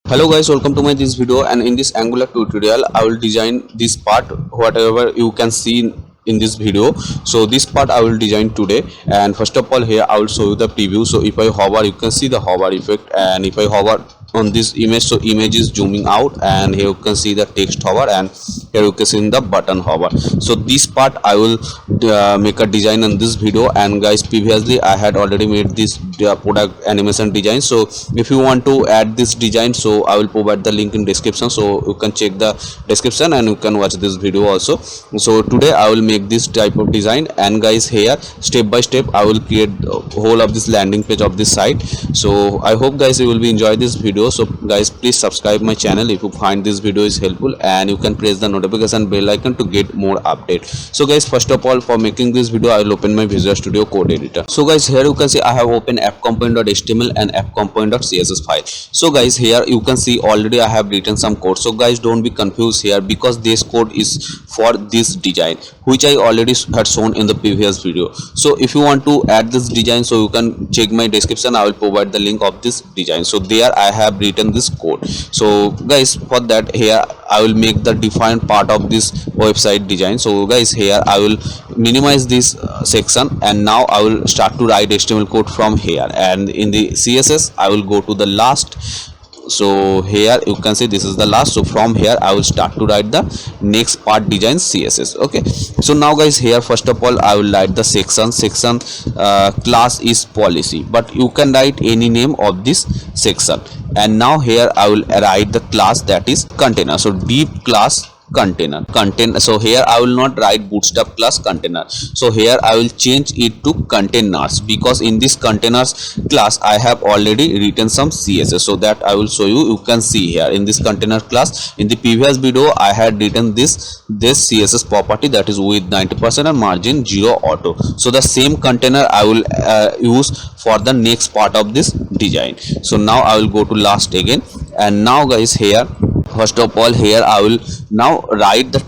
Hello guys, welcome to my this video, and in this Angular tutorial I will design this part whatever you can see in this video. So this part I will design today, and first of all here I will show you the preview. So if I hover, you can see the hover effect, and if I hover on this image, so image is zooming out, and here you can see the text hover, and here you can see the button hover. So this part I will make a design on this video. And guys, previously I had already made this product animation design. So if you want to add this design, so I will provide the link in description, so you can check the description and you can watch this video also. So today I will make this type of design, and guys, here step by step I will create whole of this landing page of this site. So I hope guys you will be enjoy this video. So guys, please subscribe my channel if you find this video is helpful, and you can press the notification bell icon to get more update. So guys, first of all, for making this video I will open my Visual Studio Code Editor. So guys, here you can see I have opened appcomponent.html and appcomponent.css file. So guys, here you can see already I have written some code. So guys, don't be confused here, because this code is for this design which I already had shown in the previous video. So if you want to add this design, so you can check my description, I will provide the link of this design. So there I have written this code. So guys, for that here I will make the defined part of this website design. So guys, here I will minimize this section, and now I will start to write HTML code from here, and in the CSS I will go to the last. So here you can see this is the last. So from here I will start to write the next part design CSS. Okay, so now guys, here first of all I will write the section class is policy, but you can write any name of this section. And now here I will write the class that is container. So deep class container. So here I will not write bootstrap class container. So here I will change it to containers, because in this containers class I have already written some CSS. So that I will show you. You can see here in this container class, in the previous video I had written this CSS property, that is with 90% and margin 0 auto. So the same container I will use for the next part of this design. So now I will go to last again, and now guys, here first of all here I will now write the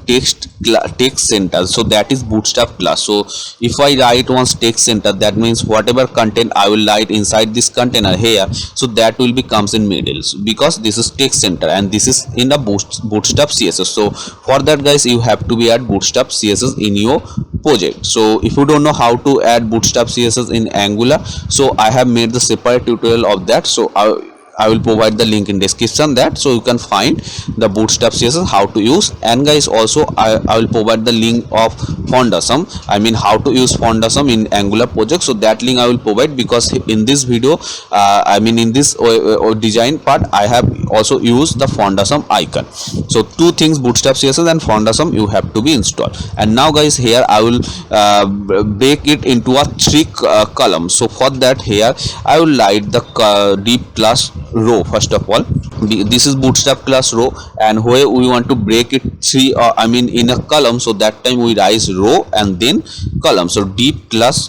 text center. So that is bootstrap class. So if I write once text center, that means whatever content I will write inside this container here, so that will be comes in middle, because this is text center and this is in the bootstrap CSS. So for that guys, you have to be add bootstrap CSS in your project. So if you don't know how to add bootstrap CSS in Angular, so I have made the separate tutorial of that. So I will provide the link in description, that so you can find the bootstrap CSS how to use. And guys, also I will provide the link of Foundation, I mean how to use Foundation in Angular project. So that link I will provide, because in this video I mean in this design part I have also used the Foundation icon. So two things, bootstrap CSS and Foundation, you have to be installed. And now guys, here I will break it into a three columns. So for that here I will write the deep class row. First of all, this is bootstrap class row, and where we want to break it three I mean in a column, so that time we write row and then column. So deep class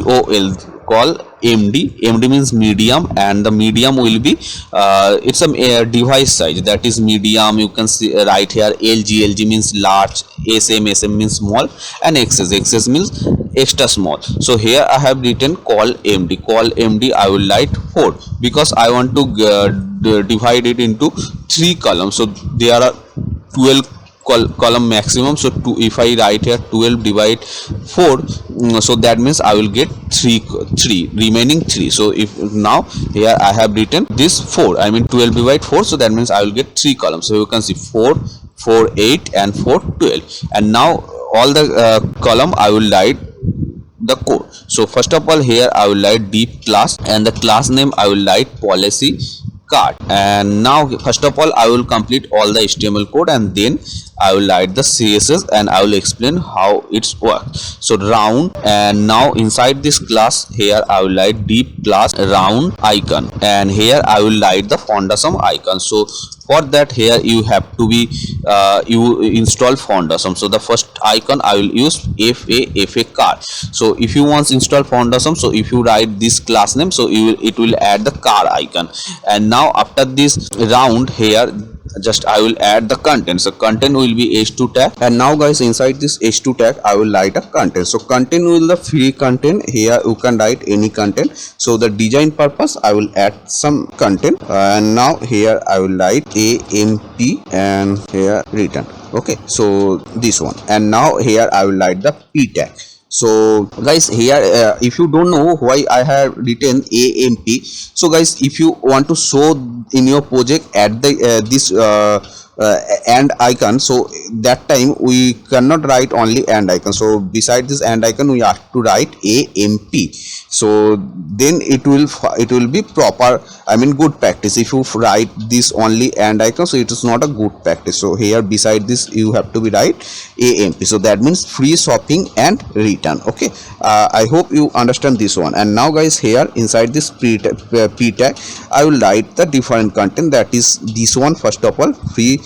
col call MD means medium, and the medium will be it's a device size, that is medium. You can see right here LG means large, SM means small, and XS means extra small. So here I have written call MD I will write 4, because I want to divide it into 3 columns. So there are 12 column maximum. So if I write here 12 divide 4, so that means I will get 3 remaining 3. So if now here I have written this 4, I mean 12 divide 4, so that means I will get 3 columns. So you can see 4 8 and 4 12, and now all the column I will write the code. So first of all here I will write deep class, and the class name I will write policy card. And now first of all I will complete all the HTML code, and then I will write the CSS and I will explain how it's works. So round, and now inside this class here I will write deep class round icon, and here I will write the Foundation icon. So for that here you have to be you install Foundation. So the first icon I will use FA car. So if you want to install Foundation, so if you write this class name, so it will add the car icon. And now after this round here just I will add the content. So content will be h2 tag, and now guys inside this h2 tag I will write a content. So content will the free content. Here you can write any content. So the design purpose I will add some content, and now here I will write AMP and here return. Okay, so this one, and now here I will write the p tag. So guys here if you don't know why I have written AMP, so guys if you want to show in your project at the this and icon, so that time we cannot write only and icon. So beside this and icon we have to write AMP. So then it will be proper, I mean good practice. If you write this only and icon, so it is not a good practice. So here beside this you have to be write AMP. So that means free shopping and return. Okay, I hope you understand this one. And now guys here inside this p tag I will write the different content, that is this one. First of all, free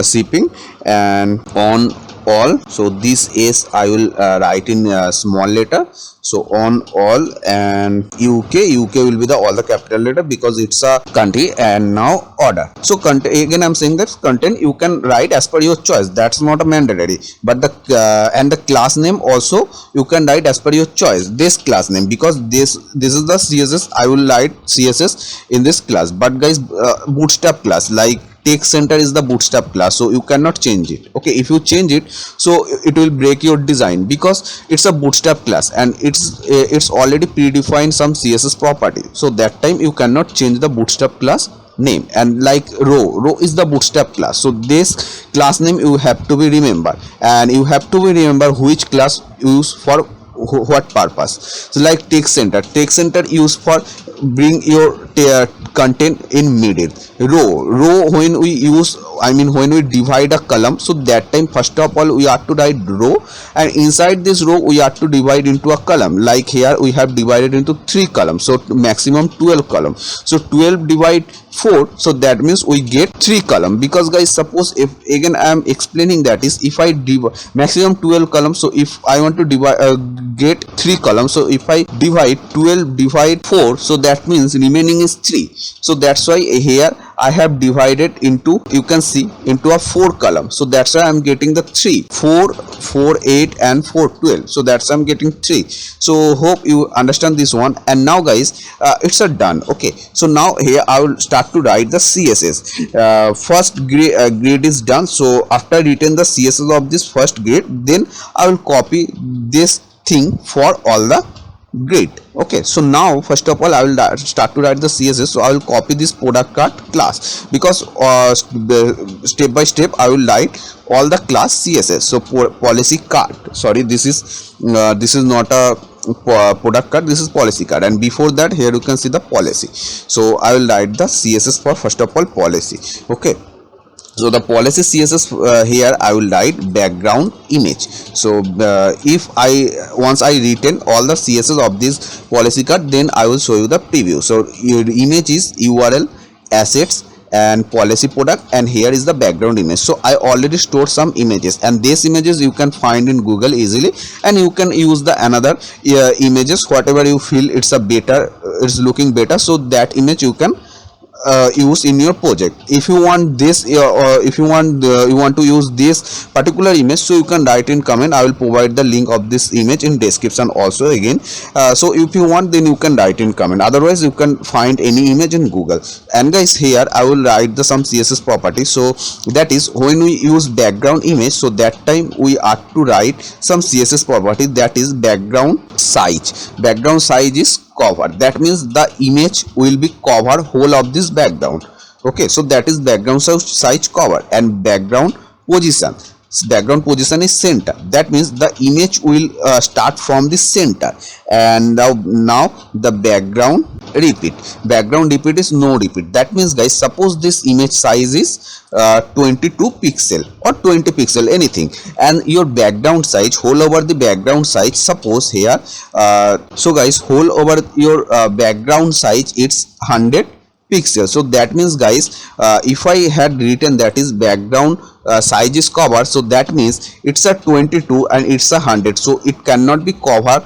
shipping and on all. So this is I will write in small letter. So on all, and UK will be the all the capital letter because it's a country. And now order. So again I'm saying that content you can write as per your choice, that's not a mandatory. But the and the class name also you can write as per your choice, this class name, because this is the CSS. I will write CSS in this class. But guys bootstrap class, like text center is the bootstrap class, so you cannot change it. Okay, if you change it, so it will break your design because it's a bootstrap class and it's already predefined some CSS property. So that time you cannot change the bootstrap class name. And like row is the bootstrap class, so this class name you have to be remember, and you have to be remember which class use for what purpose. So like text center used for bring your content in middle. Row when we use, I mean when we divide a column, so that time first of all we have to write row, and inside this row we have to divide into a column. Like here we have divided into 3 columns, so maximum 12 columns. So 12 divide 4, so that means we get 3 column. Because guys suppose if again I am explaining, that is if I maximum 12 columns, so if I want to divide get 3 columns, so if I divide 12 divide 4, so that means remaining is 3. So that's why here I have divided into, you can see, into a 4 column. So that's why I'm getting the 3, 4, 4, 8 and 4, 12. So that's I'm getting 3. So hope you understand this one. And now guys it's a done. Okay, so now here I will start to write the CSS. First grid is done. So after written the CSS of this first grid, then I will copy this thing for all the grid. Okay, so now first of all I will start to write the CSS. So I will copy this product cart class, because step by step I will write all the class CSS. So policy card, sorry, this is not a product card, this is policy card. And before that here you can see the policy. So I will write the CSS for first of all policy. Okay, so the policy CSS here I will write background image. So if once I written all the CSS of this policy card, then I will show you the preview. So your image is URL, assets and policy product, and here is the background image. So I already stored some images, and these images you can find in Google easily, and you can use the another images whatever you feel it's a better, it's looking better. So that image you can use in your project. If you want this or if you want to use this particular image, so you can write in comment. I will provide the link of this image in description also again. So if you want, then you can write in comment, otherwise you can find any image in Google. And guys here I will write the some CSS property. So that is when we use background image, so that time we are to write some CSS property, that is background size. Background size is cover, that means the image will be cover whole of this background. Okay, so that is background size cover. And background position is center, that means the image will start from the center. And now the background repeat is no repeat. That means guys, suppose this image size is 22 pixel or 20 pixel, anything, and your background size, whole over the background size, suppose here so guys whole over your background size it's 100 pixels. So that means guys if I had written that is background size is covered, so that means it's a 22 and it's a 100, so it cannot be cover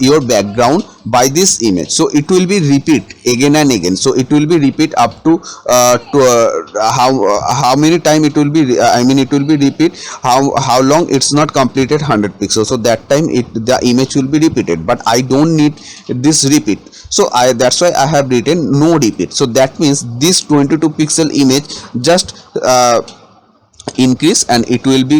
your background by this image. So it will be repeat again and again, so it will be repeat up to how many time it will be it will be repeat how long it's not completed 100 pixels, so that time the image will be repeated. But I don't need this repeat, so that's why I have written no repeat. So that means this 22 pixel image just increase and it will be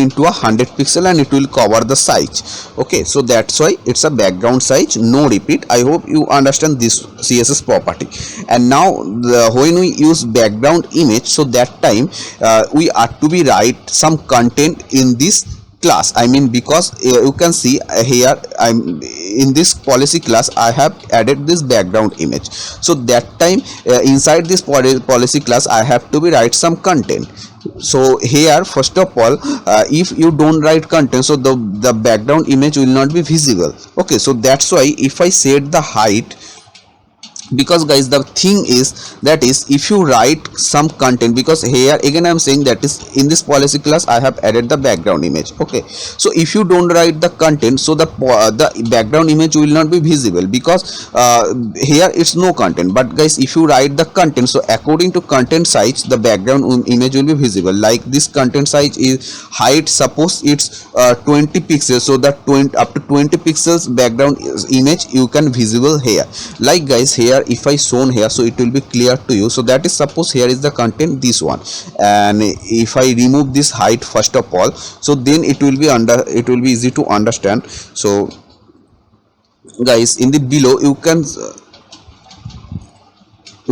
into 100 pixel and it will cover the size. Okay, so that's why it's a background size no repeat. I hope you understand this CSS property. And now when we use background image, so that time we are to be write some content in this class. Because you can see here I'm in this policy class I have added this background image, so that time inside this policy class I have to be write some content. So here first of all if you don't write content, so the background image will not be visible. Okay, so that's why if I set the height, because guys the thing is that is if you write some content, because here again I'm saying that is in this policy class I have added the background image. Okay, so if you don't write the content, so the background image will not be visible, because here it's no content. But guys if you write the content, so according to content size the background image will be visible. Like this content size is height, suppose it's 20 pixels, so that up to 20 pixels background image you can visible here. Like guys here if I shown here, so it will be clear to you. So that is suppose here is the content this one, and if I remove this height first of all, so then it will be easy to understand. So guys in the below you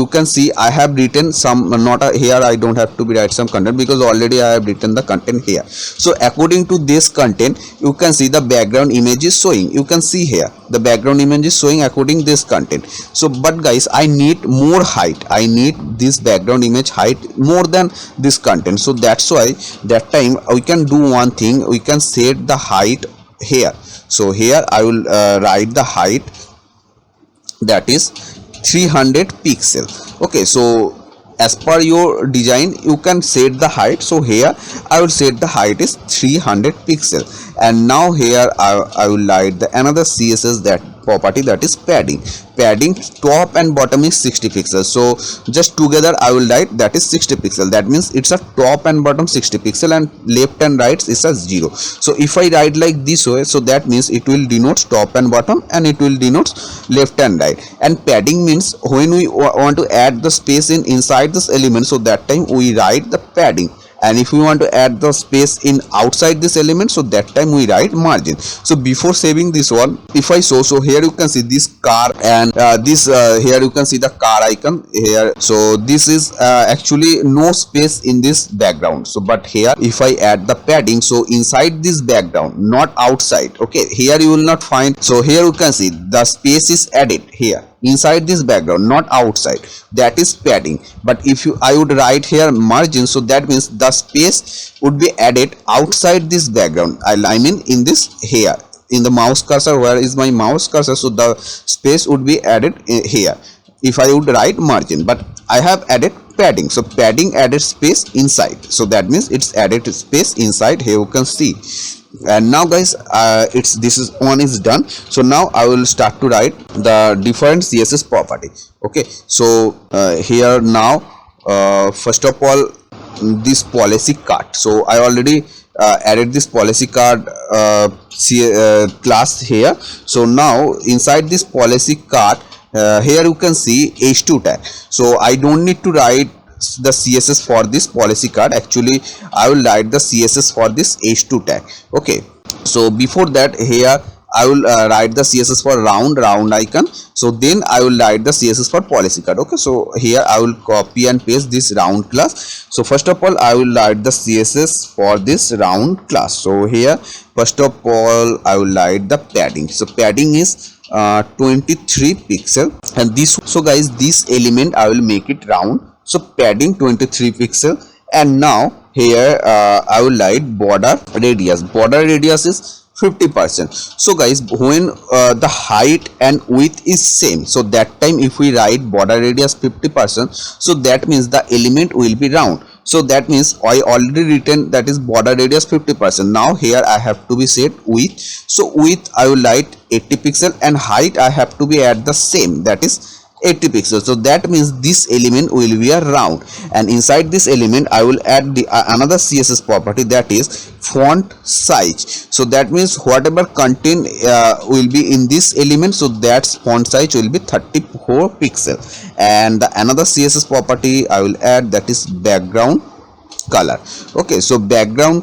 can see I have written some here I don't have to be write some content, because already I have written the content here. So according to this content you can see the background image is showing. You can see here the background image is showing according this content. So but guys I need more height, I need this background image height more than this content. So that's why that time we can do one thing, we can set the height here. So here I will write the height, that is 300 pixel. Okay, so as per your design you can set the height. So here I will set the height is 300 pixel. And now here I will write the another CSS that property, that is padding. Top and bottom is 60 pixels, so just together I will write that is 60 pixel. That means it's a top and bottom 60 pixel, and left and right is a 0. So if I write like this way, so that means it will denote top and bottom and it will denote left and right. And padding means when we want to add the space inside this element, so that time we write the padding. And if we want to add the space in outside this element, so that time we write margin. So before saving this one, if I show, so here you can see this car, and this here you can see the car icon here. So this is actually no space in this background. So but here if I add the padding, so inside this background, not outside. Okay, here you will not find. So here you can see the space is added here inside this background, not outside. That is padding. But if I would write here margin, so that means the space would be added outside this background. I mean in this here in the mouse cursor, where is my mouse cursor, so the space would be added here if I would write margin. But I have added padding, so padding added space inside, so that means it's added space inside. Here you can see. And now guys this is one is done. So now I will start to write the different CSS property. Okay, so here now first of all this policy card. So I already added this policy card class here. So now inside this policy card here you can see h2 tag. So I don't need to write the CSS for this policy card. Actually I will write the CSS for this h2 tag. Okay, so before that here I will write the CSS for round icon. So then I will write the CSS for policy card. Okay, so here I will copy and paste this round class. So first of all I will write the CSS for this round class. So here first of all I will write the padding. So padding is 23 pixel, and this, so guys this element I will make it round. So padding 23 pixel. And now here I will write border radius. Border radius is 50%. So guys, when the height and width is same, so that time if we write border radius 50%, so that means the element will be round. So that means I already written that is border radius 50%. Now here I have to be set width. So width I will write 80 pixel and height I have to be at the same, that is 80 pixels. So that means this element will be a round, and inside this element I will add the another CSS property, that is font size. So that means whatever content will be in this element, so that font size will be 34 pixel. And the another CSS property I will add, that is background color. Okay, so background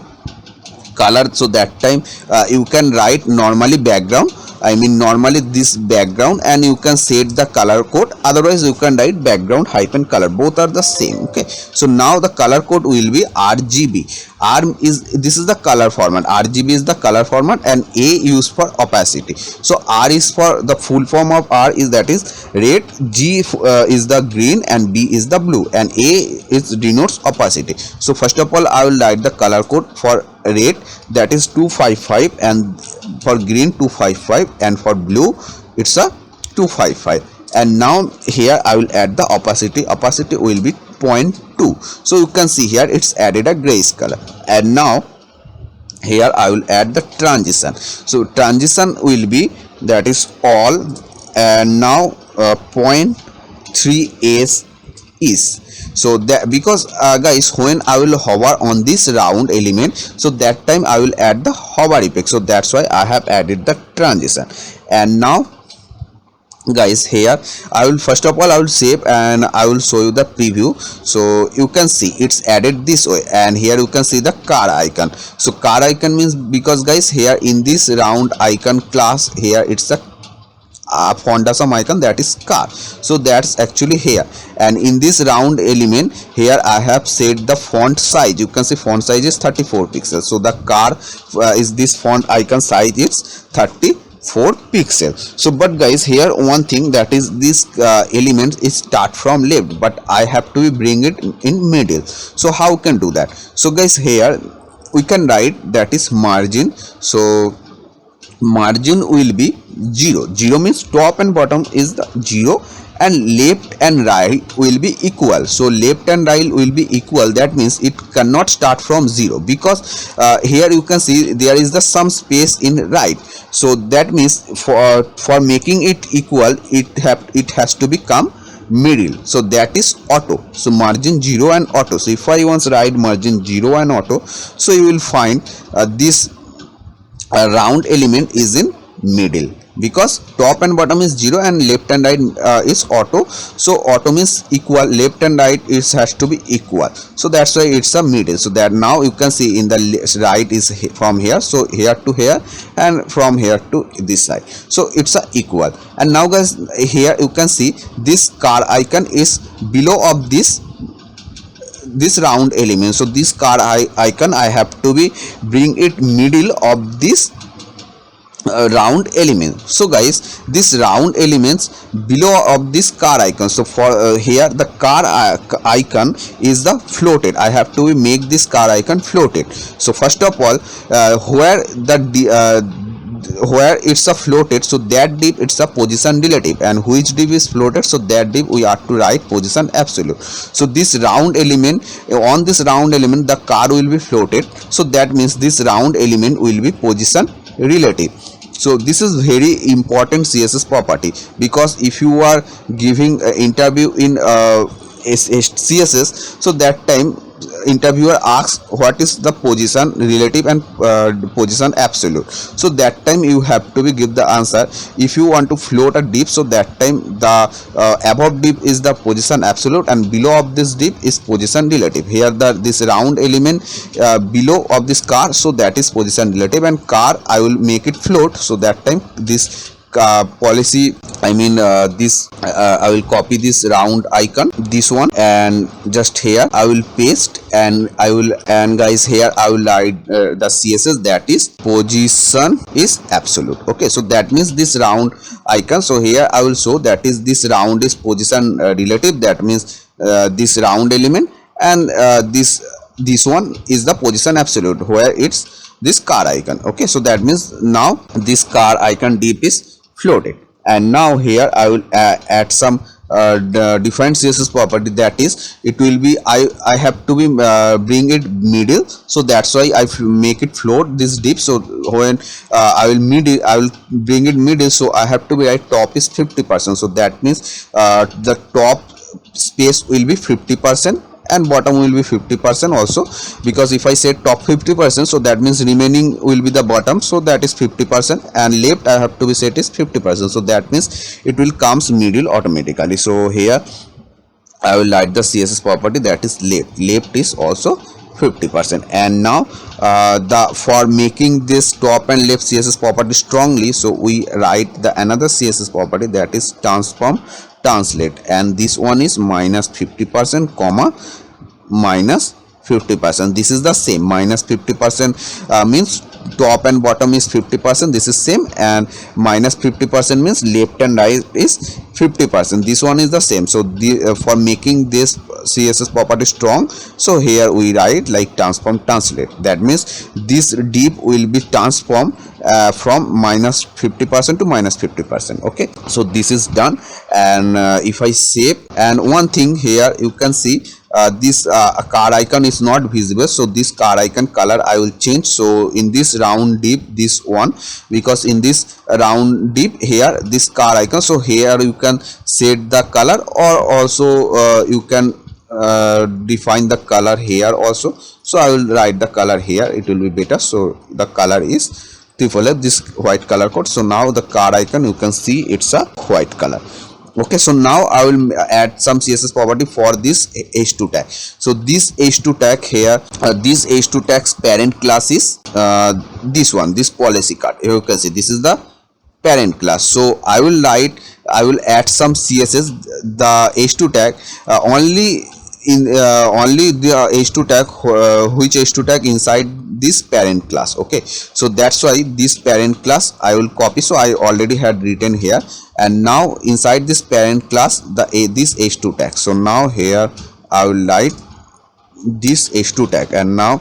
color, so that time you can write normally background, I mean normally this background, and you can set the color code, otherwise you can write background hyphen color, both are the same. Okay, so now the color code will be RGB. This is the color format, RGB is the color format, and A used for opacity. So R is for the full form of R is, that is red, G is the green, and B is the blue, and A is denotes opacity. So first of all I will write the color code for red, that is 255, and for green 255, and for blue it's a 255. And now here I will add the opacity will be 0.2. so you can see here it's added a grayish color. And now here I will add the transition. So transition will be, that is all, and now 0.3s is. So that because guys, when I will hover on this round element, so that time I will add the hover effect, so that's why I have added the transition. And now guys, here I will first of all I will save and I will show you the preview. So you can see it's added this way, and here you can see the car icon. So car icon means, because guys here in this round icon class, here it's a font awesome icon, that is car. So that's actually here, and in this round element here I have set the font size. You can see font size is 34 pixels. So the car is this font icon size, it's 34 pixels. So but guys, here one thing, that is this element is start from left, but I have to bring it in middle. So how can do that? So guys, here we can write, that is margin. So margin will be 0. 0 means top and bottom is the 0, and left and right will be equal. So left and right will be equal, that means it cannot start from 0, because here you can see there is the some space in right. So that means for making it equal, it has to become middle. So that is auto. So margin 0 and auto. So if I once write margin 0 and auto, so you will find this round element is in middle, because top and bottom is 0 and left and right is auto. So auto means equal, left and right it has to be equal, so that's why it's a middle. So that now you can see in the right is from here, so here to here, and from here to this side, so it's a equal. And now guys, here you can see this car icon is below of this round element. So this car icon I have to be bring it middle of this round element. So guys, this round elements below of this car icon. So for here the car icon is the floated. I have to make this car icon floated. So first of all, where it's a floated, so that div it's a position relative, and which div is floated, so that div we are to write position absolute. So this round element, on this round element the car will be floated, so that means this round element will be position relative. So this is very important CSS property, because if you are giving an interview in CSS, so that time interviewer asks what is the position relative and position absolute. So that time you have to be give the answer. If you want to float a div, so that time the above div is the position absolute, and below of this div is position relative. Here this round element below of this car, so that is position relative, and car I will make it float. So that time this policy, I mean this I will copy this round icon, this one, and just here I will paste, and guys, here I will write the CSS, that is position is absolute. Okay, so that means this round icon, so here I will show that is this round is position relative, that means this round element, and this one is the position absolute, where it's this car icon. Okay, so that means now this car icon div is floated. And now here I will add some different CSS property, that is it will be I have to be bring it middle, so that's why I make it float this div. So when I will bring it middle, so I have to be write top is 50%, so that means the top space will be 50% and bottom will be 50% also, because if I say top 50%, so that means remaining will be the bottom, so that is 50%, and left I have to be set is 50%, so that means it will comes middle automatically. So here I will write the CSS property, that is left is also 50%. And now for making this top and left CSS property strongly, so we write the another CSS property, that is transform translate, and this one is minus 50% comma minus 50%. This is the same, minus 50% means top and bottom is 50%, this is same, and minus 50% means left and right is 50%, this one is the same. So for making this CSS property strong, so here we write like transform translate, that means this div will be transformed from minus 50% to minus 50%. Okay, so this is done. And if I save, and one thing here you can see this card icon is not visible, so this card icon color I will change. So in this round div, this one, because in this round div here this card icon, so here you can set the color, or also you can define the color here also. So I will write the color here, it will be better. So the color is triple F, this white color code. So now the card icon you can see it's a white color. Okay, so now I will add some CSS property for this h2 tag. So this h2 tag here, this h2 tag's parent class is this one, this policy card. Here you can see this is the parent class. So I will add some CSS, the h2 tag only in only the h2 tag which h2 tag inside this parent class. Okay, so that's why this parent class I will copy. So I already had written here, and now inside this parent class this h2 tag. So now here I will write this h2 tag, and now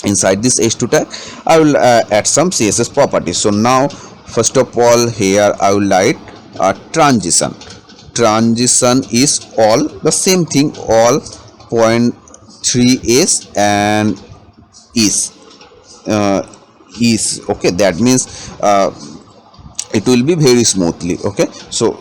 inside this h2 tag I will add some CSS properties. So now first of all here I will write transition. Transition is all the same thing, all 0.3s and is okay, that means it will be very smoothly. Okay, so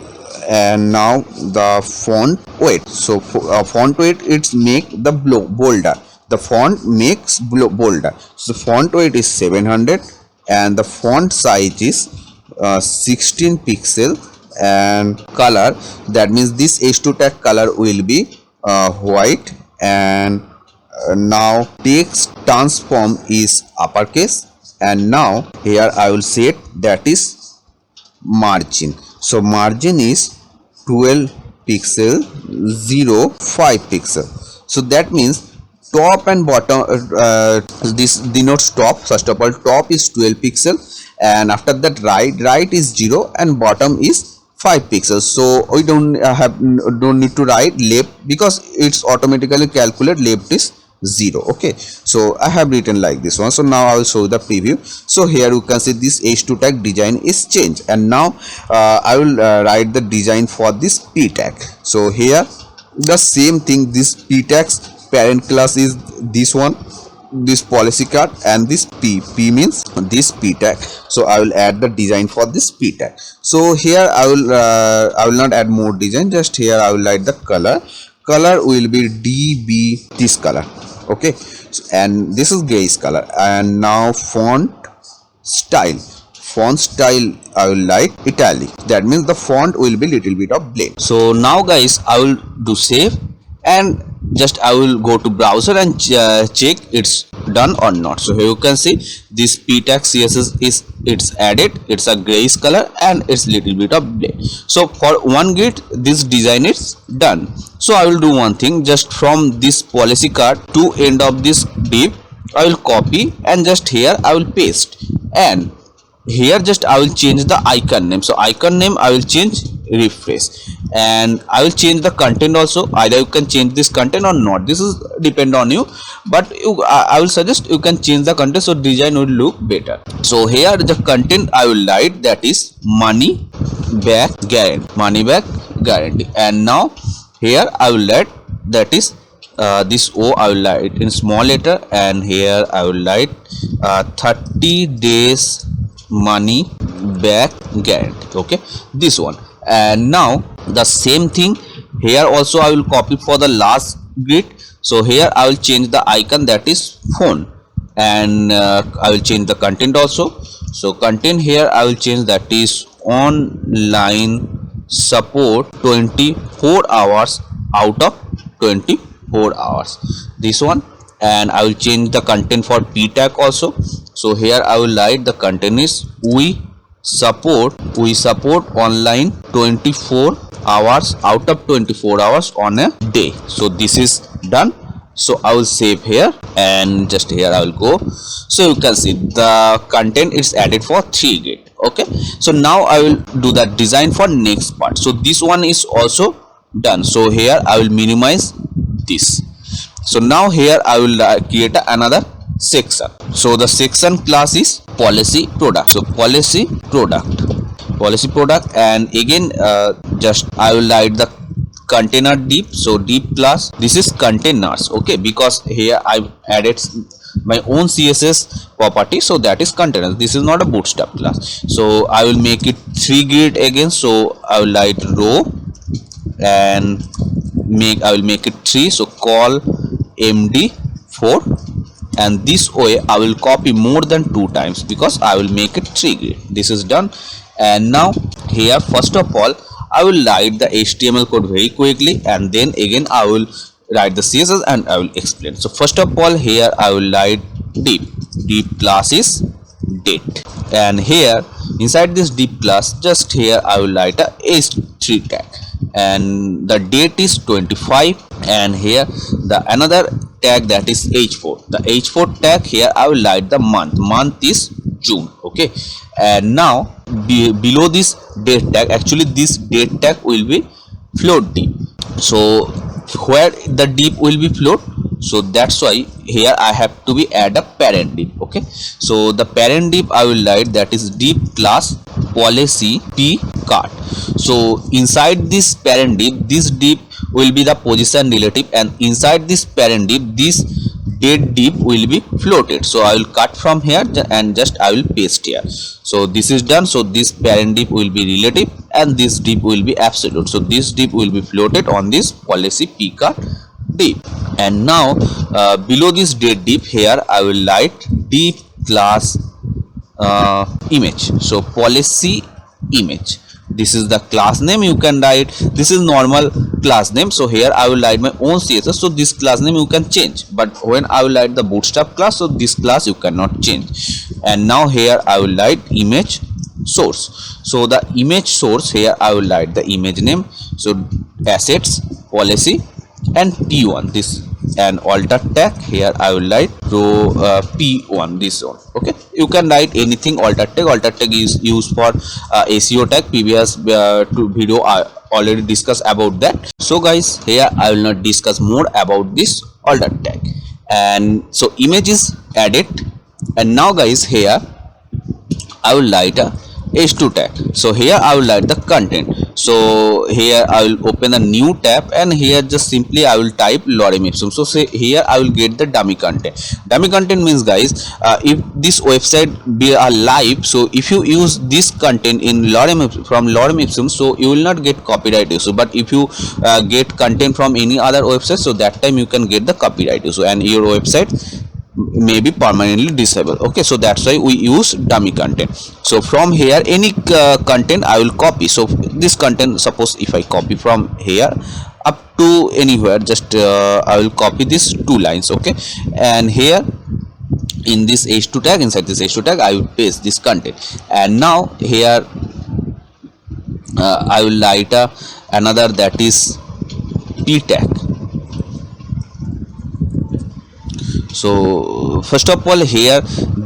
and now the font weight. So font weight, it's make the bolder, the font makes bolder. So font weight is 700 and the font size is 16 pixel, and color, that means this h2 tag color will be white, and now text transform is uppercase, and now here I will set that is margin. So margin is 12 pixel 5 pixel. So that means top and bottom, this denotes top. First of all, top is 12 pixel, and after that right is 0 and bottom is 5 pixels. So we don't need to write left, because it's automatically calculate left is 0. Okay, so I have written like this one. So now I will show the preview. So here you can see this h2 tag design is changed, and now I will write the design for this p tag. So here the same thing, this p tag's parent class is this one, this policy card, and this p means this p tag. So I will add the design for this p tag. So here I will not add more design, just here I will write the color will be db this color. Okay, so, and this is grayish color. And now font style I will like italic, that means the font will be little bit of blend. So now guys I will do save, and just I will go to browser and check it's done or not. So here you can see this p tag css is it's added, it's a grayish color and it's little bit of blend. So for one git this design is done. So I will do one thing, just from this policy card to end of this div I will copy, and just here I will paste, and here just I will change the icon name. So icon name I will change refresh, and I will change the content also. Either you can change this content or not, this is depend on you, but I will suggest you can change the content so design will look better. So here the content I will write, that is money back guarantee, and now here I will write, that is this O I will write in small letter, and here I will write 30 days money back guarantee. Okay, this one. And now the same thing here also I will copy for the last grid. So here I will change the icon, that is phone, and I will change the content also. So content here I will change, that is online support 24 hours out of 24 hours, this one. And I will change the content for p tag also. So here I will write the content is we support online 24 hours out of 24 hours on a day. So this is done. So I will save here, and just here I will go. So you can see the content is added for 3 grid. Okay, so now I will do the design for next part. So this one is also done. So here I will minimize this. So now here I will create another section. So the section class is policy product. So policy product, and again just I will write the container div. So div class, this is containers. Okay, because here I added my own CSS property, so that is containers. This is not a bootstrap class. So I will make it 3 grid again. So I will write row, and I will make it 3. So call md4, and this way I will copy more than 2 times because I will make it 3 grid. This is done. And now here first of all I will write the HTML code very quickly, and then again I will write the CSS and I will explain. So first of all here I will write div class is date, and here inside this div class, just here I will write a h3 tag, and the date is 25, and here the another tag, that is h4. The h4 tag, here I will write the month is June. Okay, and now below this date tag, actually this date tag will be float div. So where the div will be float, so that's why here I have to be add a parent div. Okay, so the parent div I will write, that is div class policy p card. So inside this parent div, this div will be the position relative, and inside this parent div, this date div will be floated. So I will cut from here and just I will paste here. So this is done. So this parent div will be relative and this div will be absolute. So this div will be floated on this policy p card div. And now below this date div, here I will write div class image. So policy image, this is the class name. You can write, this is normal class name. So here I will write my own CSS. So this class name you can change, but when I will write the bootstrap class, so this class you cannot change. And now here I will write image source. So the image source, here I will write the image name. So assets policy and p1, this, and alter tag, here I will write row p1, this one. Okay, you can write anything. Alter tag is used for SEO tag. Previous video I already discussed about that. So guys, here I will not discuss more about this alter tag. And so image is added, and now guys, here I will write a h2 tag. So here I will write the content. So here I will open a new tab, and here just simply I will type lorem ipsum. So say here I will get the dummy content. Dummy content means guys, if this website be a live, so if you use this content in from lorem ipsum, so you will not get copyright issue. But if you get content from any other website, so that time you can get the copyright issue, and your website may be permanently disabled. Okay, so that's why we use dummy content. So from here any content I will copy. So this content, suppose if I copy from here up to anywhere, just I will copy these 2 lines. Okay, and here in this h2 tag, inside this h2 tag, I will paste this content. And now here I will write another, that is p tag. So first of all, here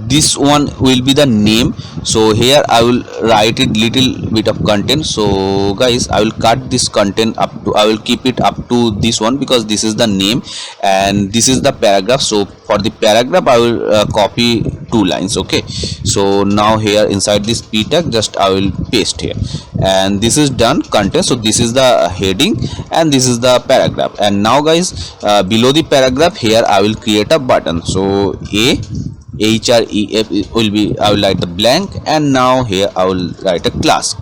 this one will be the name. So here I will write it little bit of content. So guys, I will cut this content up to, I will keep it up to this one because this is the name and this is the paragraph. So for the paragraph I will copy 2 lines. Okay, so now here inside this p tag, just I will paste here, and this is done content. So this is the heading and this is the paragraph. And now guys, below the paragraph here I will create a button. So href will be, I will write the blank, and now here I will write a class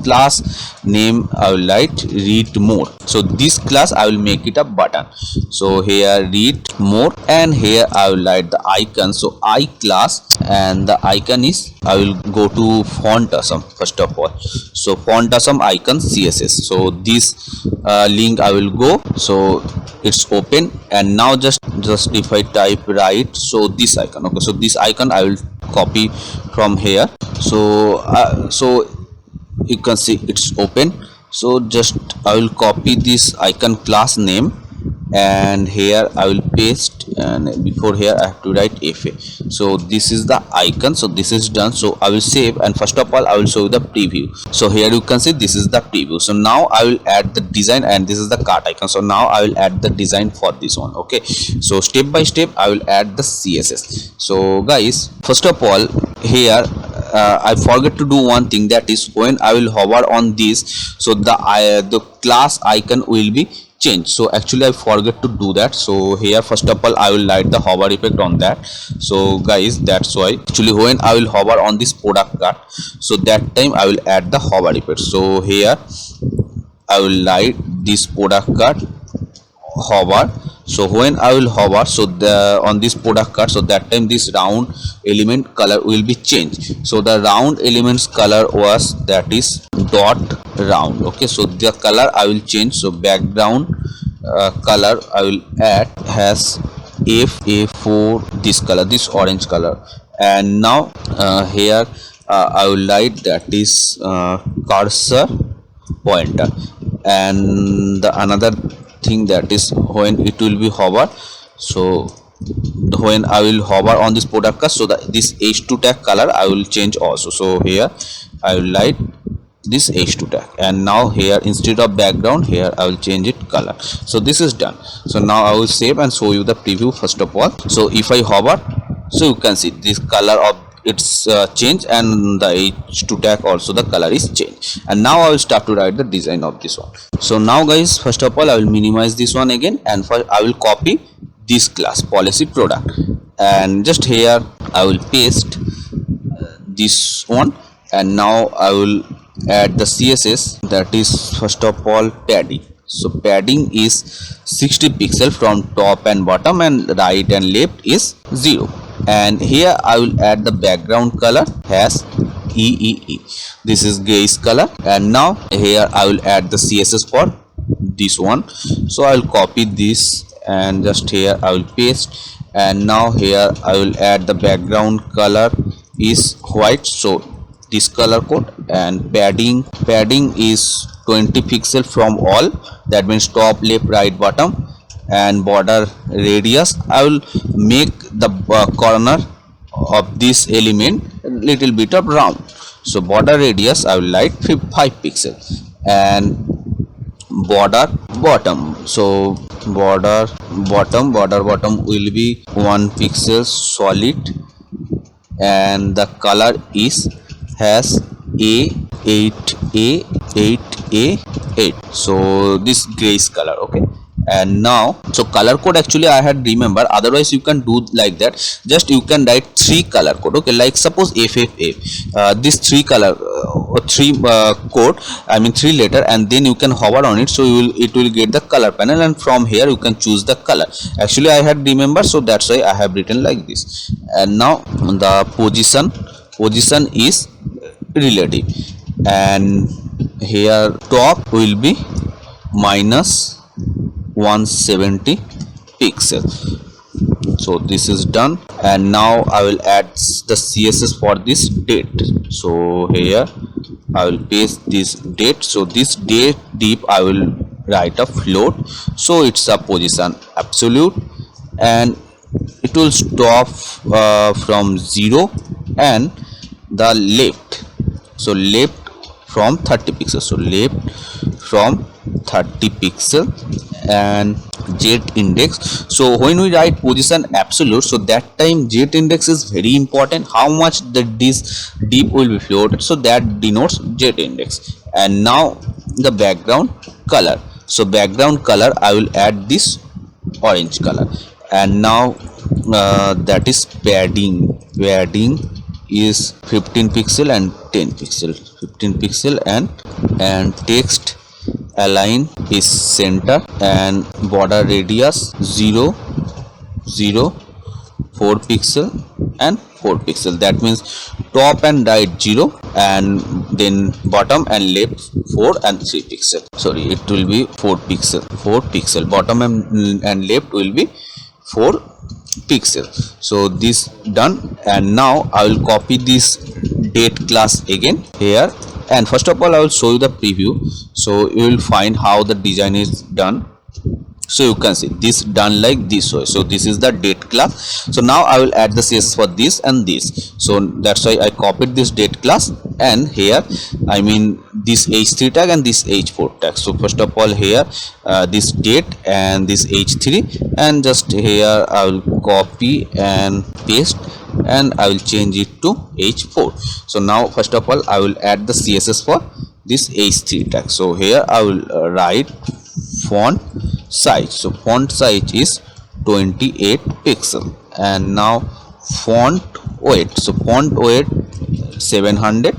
name. I will write read more. So this class I will make it a button. So here read more, and here I will write the icon. So I class, and the icon is, I will go to font awesome first of all. So font awesome icon css. So this link I will go. So it's open, and now just if I type right, so this icon. Okay, so this icon I will copy from here. So you can see it's open. So just I will copy this icon class name, and here I will paste, and before here I have to write fa. So this is the icon. So this is done. So I will save, and first of all I will show you the preview. So here you can see this is the preview. So now I will add the design, and this is the cart icon. So now I will add the design for this one. Okay, so step by step I will add the css. So guys, first of all here I forget to do one thing, that is when I will hover on this, so the class icon will be changed. So actually I forget to do that. So here first of all I will write the hover effect on that. So guys, that's why actually when I will hover on this product card, so that time I will add the hover effect. So here I will write this product card hover. So when I will hover, so the on this product card, so that time this round element color will be changed. So the round elements color was, that is dot round. Okay, so the color I will change. So background color I will add has fa4, this color, this orange color. And now here I will write, that is cursor pointer. And the another thing, that is when it will be hover, so when I will hover on this product card, so this h2 tag color I will change also. So here I will write this h2 tag, and now here instead of background, here I will change it color. So this is done. So now I will save and show you the preview first of all. So if I hover, so you can see this color of it's changed, and the h2 tag also the color is changed. And now I will start to write the design of this one. So now guys, first of all I will minimize this one again, and first I will copy this class policy product, and just here I will paste this one. And now I will add the css, that is first of all padding. So padding is 60 pixel from top and bottom, and right and left is 0. And here I will add the background color has EEE, this is grayish color. And now here I will add the css for this one. So I will copy this, and just here I will paste. And now here I will add the background color is white, so this color code. And padding is 20 pixel from all, that means top, left, right, bottom. And border radius, I will make the corner of this element a little bit of round. So border radius I will write 5 pixel. And border bottom, so border bottom will be 1 pixel solid. And the color is has A8A8A8, so this grayish color. Okay, and now so color code actually I had remember, otherwise you can do like that. Just you can write 3 color code. Okay, like suppose FFF, this 3 color code, I mean 3 letter, and then you can hover on it, so it will get the color panel, and from here you can choose the color. Actually I had remember, so that's why I have written like this. And now the position is relative, and here top will be minus 170 pixel. So this is done. And now I will add the css for this date. So here I will paste this date. So this date deep I will write a float, so it's a position absolute, and it will stop from 0 and the left, so left from 30 pixels, so left from 30 pixel and Z index. So when we write position absolute, so that time Z index is very important, how much this dip will be floated, so that denotes Z index. And now the background color, so background color I will add this orange color. And now that is padding is 15 pixel and 10 pixel, 15 pixel. And text align is center and border radius 0 0 4 pixel and 4 pixel, that means top and right 0 and then bottom and left 4 and 3 pixel, sorry it will be 4 pixel, bottom and left will be 4 pixel. So this done. And now I will copy this date class again here, and first of all I will show you the preview, so you will find how the design is done. So you can see this done like this way. So this is the date class. So now I will add the CSS for this and this, so that's why I copied this date class, and here I mean this h3 tag and this h4 tag. So first of all here this date and this h3, and just here I will copy and paste and I will change it to h4. So now first of all I will add the CSS for this h3 tag. So here I will write font size, so font size is 28 pixel. And now font weight, so font weight 700,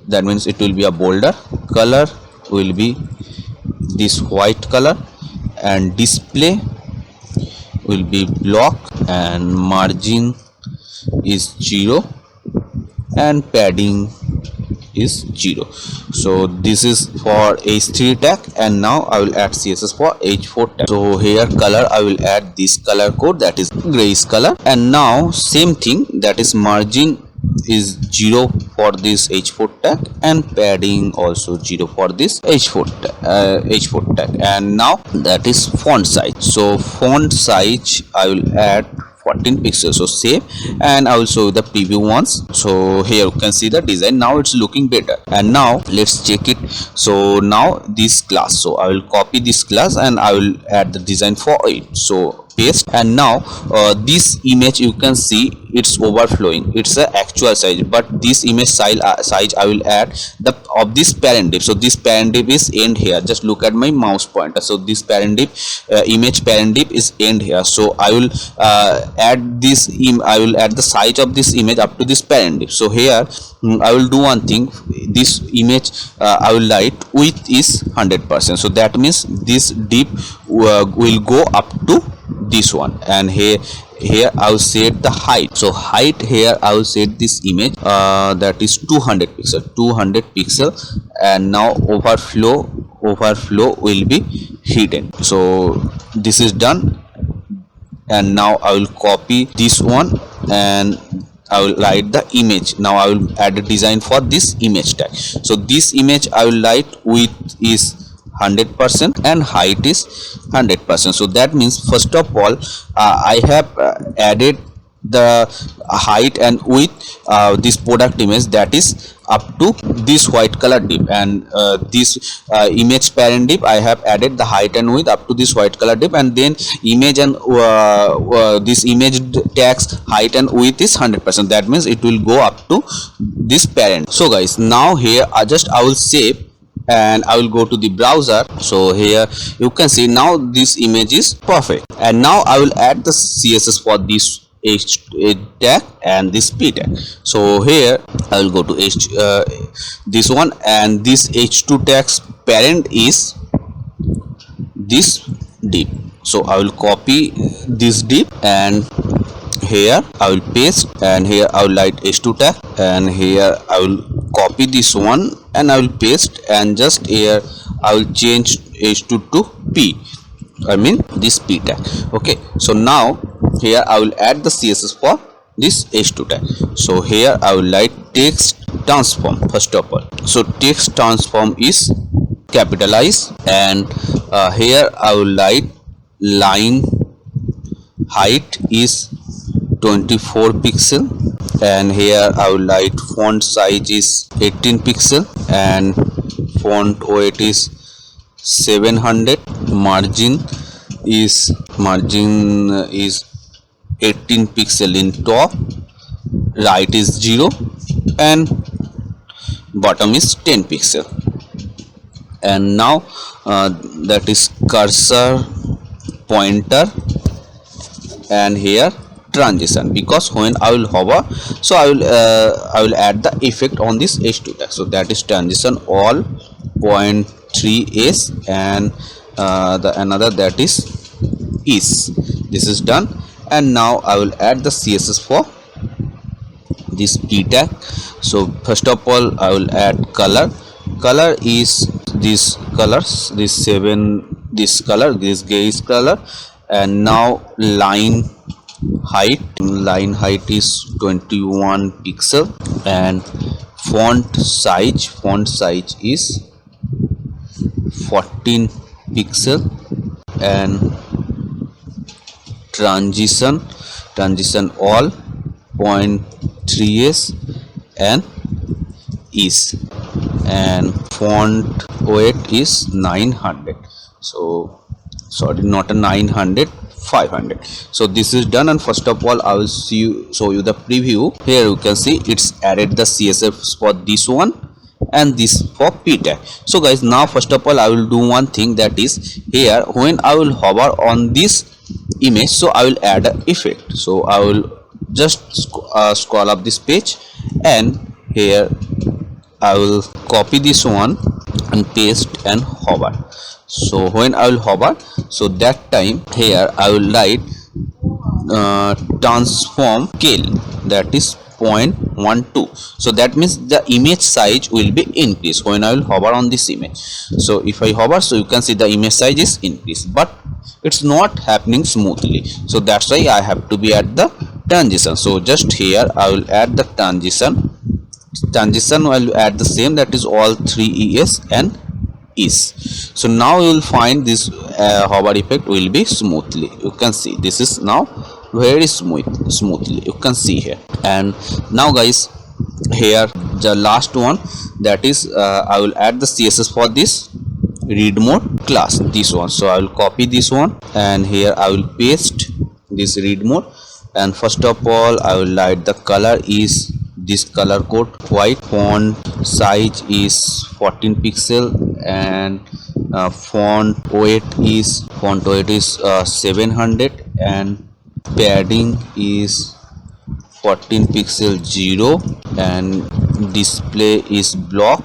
that means it will be a bolder. Color will be this white color, and display will be block, and margin is 0 and padding is 0. So this is for h3 tag, and now I will add CSS for h4 tag. So here color I will add this color code, that is grayish color. And now same thing, that is margin is 0 for this h4 tag and padding also 0 for this h4 tag. And now that is font size, so font size I will add 14 pixels. So save, and I will show the preview once. So here you can see the design, now it's looking better. And now let's check it. So now this class, so I will copy this class and I will add the design for it. So paste, and now this image you can see it's overflowing, it's a actual size, but this image size I will add the of this parent div. So this parent div is end here, just look at my mouse pointer. So this parent div image parent div is end here. So I will add this I will add the size of this image up to this parent div. So here I will do one thing, this image I will write width is 100%, so that means this div will go up to this one. And here I will set the height, so height here I will set this image that is 200 pixel, and now overflow will be hidden. So this is done. And now I will copy this one and I will write the image. Now I will add a design for this image tag. So this image I will write width is 100% and height is 100%. So that means first of all I have added the height and width this product image, that is up to this white color div, and this image parent div I have added the height and width up to this white color div, and then image and this image tags height and width is 100%, that means it will go up to this parent. So guys, now here I will save and I will go to the browser. So here you can see now this image is perfect. And now I will add the CSS for this H tag and this P tag. So here I will go to this one, and this H2 tags parent is this div. So I will copy this div and here I will paste, and here I will write h2 tag, and here I will copy this one and I will paste, and just here I will change h2 to p, I mean this p tag. Okay, so now here I will add the CSS for this h2 tag. So here I will write text transform first of all. So text transform is capitalized, and here I will write line height is 24 pixel, and here I will write font size is 18 pixel and font weight is 700. Margin is 18 pixel in top, right is 0, and bottom is 10 pixel. And now that is cursor, pointer, and here transition, because when I will hover, so I will add the effect on this H2 tag. So that is transition all 0.3s, and the another that is this is done. And now I will add the CSS for this P tag. So first of all I will add color is this colors, this color, this grayish color. And now line height is 21 pixel, and font size is 14 pixel, and transition all 0.3s and is, and font weight is 900. So sorry, not a 900, 500. So this is done. And first of all I will show you the preview. Here you can see it's added the CSS for this one and this for P tag. So guys, now first of all I will do one thing, that is here when I will hover on this image, so I will add an effect. So I will just scroll up this page, and here I will copy this one and paste and hover. So when I will hover, so that time here I will write transform scale, that is 0.12. so that means the image size will be increased when I will hover on this image. So if I hover, so you can see the image size is increased, but it's not happening smoothly. So that's why I have to be at the transition. So just here I will add the transition I will add the same, that is all 3 es and is. So now you will find this hover effect will be smoothly. You can see this is now very smoothly, you can see here. And now guys, here the last one, that is I will add the CSS for this read mode class, this one. So I will copy this one, and here I will paste this read mode. And first of all I will write the color is this color code white, font size is 14 pixel, and font weight is 700, and padding is 14 pixel 0, and display is block.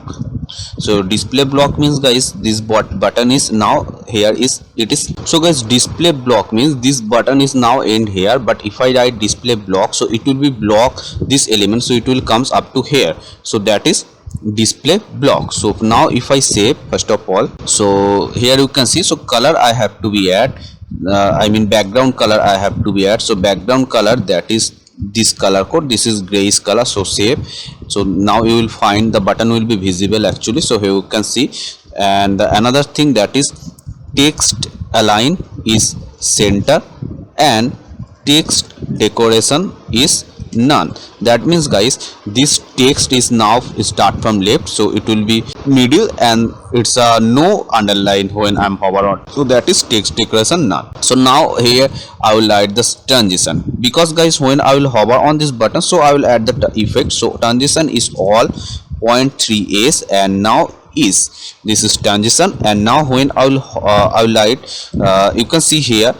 So display block means guys, this button is now here is it is. So guys, display block means this button is now end here, but if I write display block, so it will be block this element, so it will comes up to here. So that is display block. So now if I save, first of all, so here you can see, so color I have to be add, I mean background color I have to be add. So background color, that is this color code, this is grayish color. So save. So now you will find the button will be visible actually. So here you can see. And another thing, that is text align is center, and text decoration is none. That means guys, this text is now start from left, so it will be middle, and it's a no underline when I'm hover on. So that is text decoration none. So now here I will add this transition, because guys when I will hover on this button, so I will add the effect. So transition is all 0.3s, and now is this is transition. And now when I will write, you can see here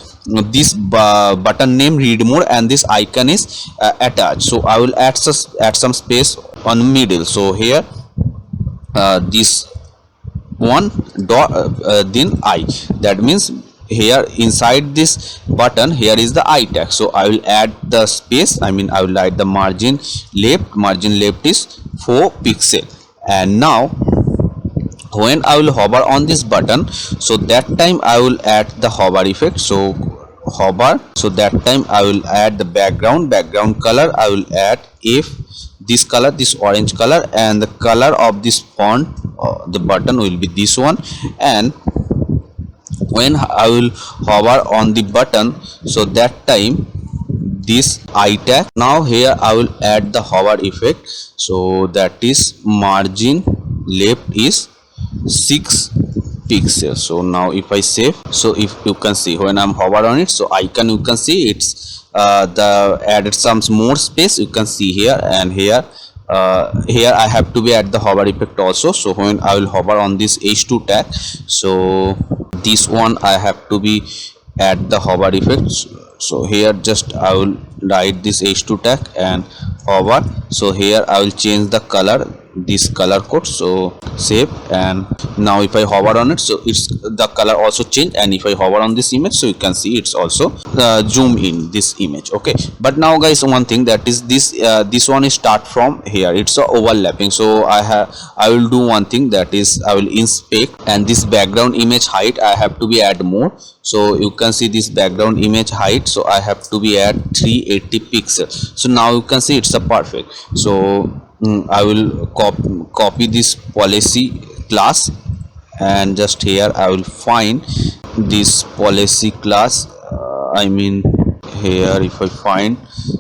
this button name read mode, and this icon is attached. So I will add some space on middle. So here this one dot then I, that means here inside this button here is the I tag. So I will add the space, I mean I will write the margin left is 4 pixel. And now when I will hover on this button, so that time I will add the hover effect. So hover, so that time I will add the background color. I will add if this color, this orange color, and the color of this font the button will be this one. And when I will hover on the button, so that time this eye tag. Now here I will add the hover effect, so that is margin left is 6 pixels. So now if I save, so if you can see when I'm hover on it, so icon you can see it's the added some more space you can see here, and here here I have to be at the hover effect also. So when I will hover on this h2 tag, so this one I have to be at the hover effect. So here just I will write this h2 tag and hover. So here I will change the color, this color code, so save, and now if I hover on it, so it's the color also change, and if I hover on this image, so you can see it's also zoom in this image. Okay, but now guys, one thing that is this one is start from here, it's overlapping. So I will do one thing, that is I will inspect, and this background image height I have to be add more. So you can see this background image height, so I have to be at 380 pixels. So now you can see it's a perfect. So I will copy this policy class, and just here I will find this policy class. I mean here if I find,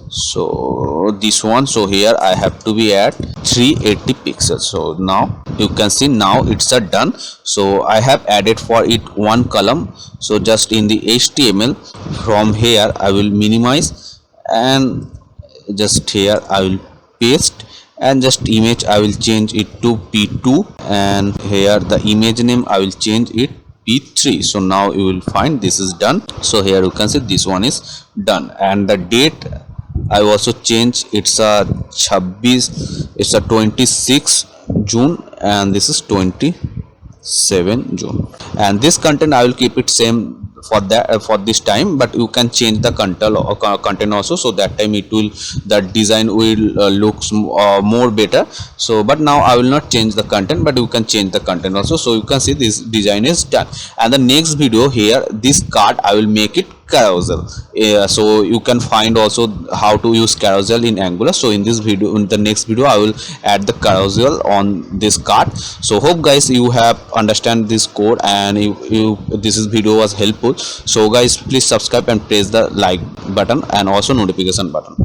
so this one, so here I have to be at 380 pixels. So now you can see now it's a done. So I have added for it one column. So just in the HTML, from here I will minimize, and just here I will paste, and just image I will change it to p2, and here the image name I will change it p3. So now you will find this is done. So here you can see this one is done, and the date I also change, it's a 26 June, and this is 27 June, and this content I will keep it same for that for this time, but you can change the content also, so that time it will, the design will looks more better. So but now I will not change the content, but you can change the content also. So you can see this design is done, and the next video here, this card I will make it carousel. So you can find also how to use carousel in Angular. So in this video, in the next video, I will add the carousel on this card. So hope guys you have understand this code, and this video was helpful. So guys, please subscribe and press the like button and also notification button.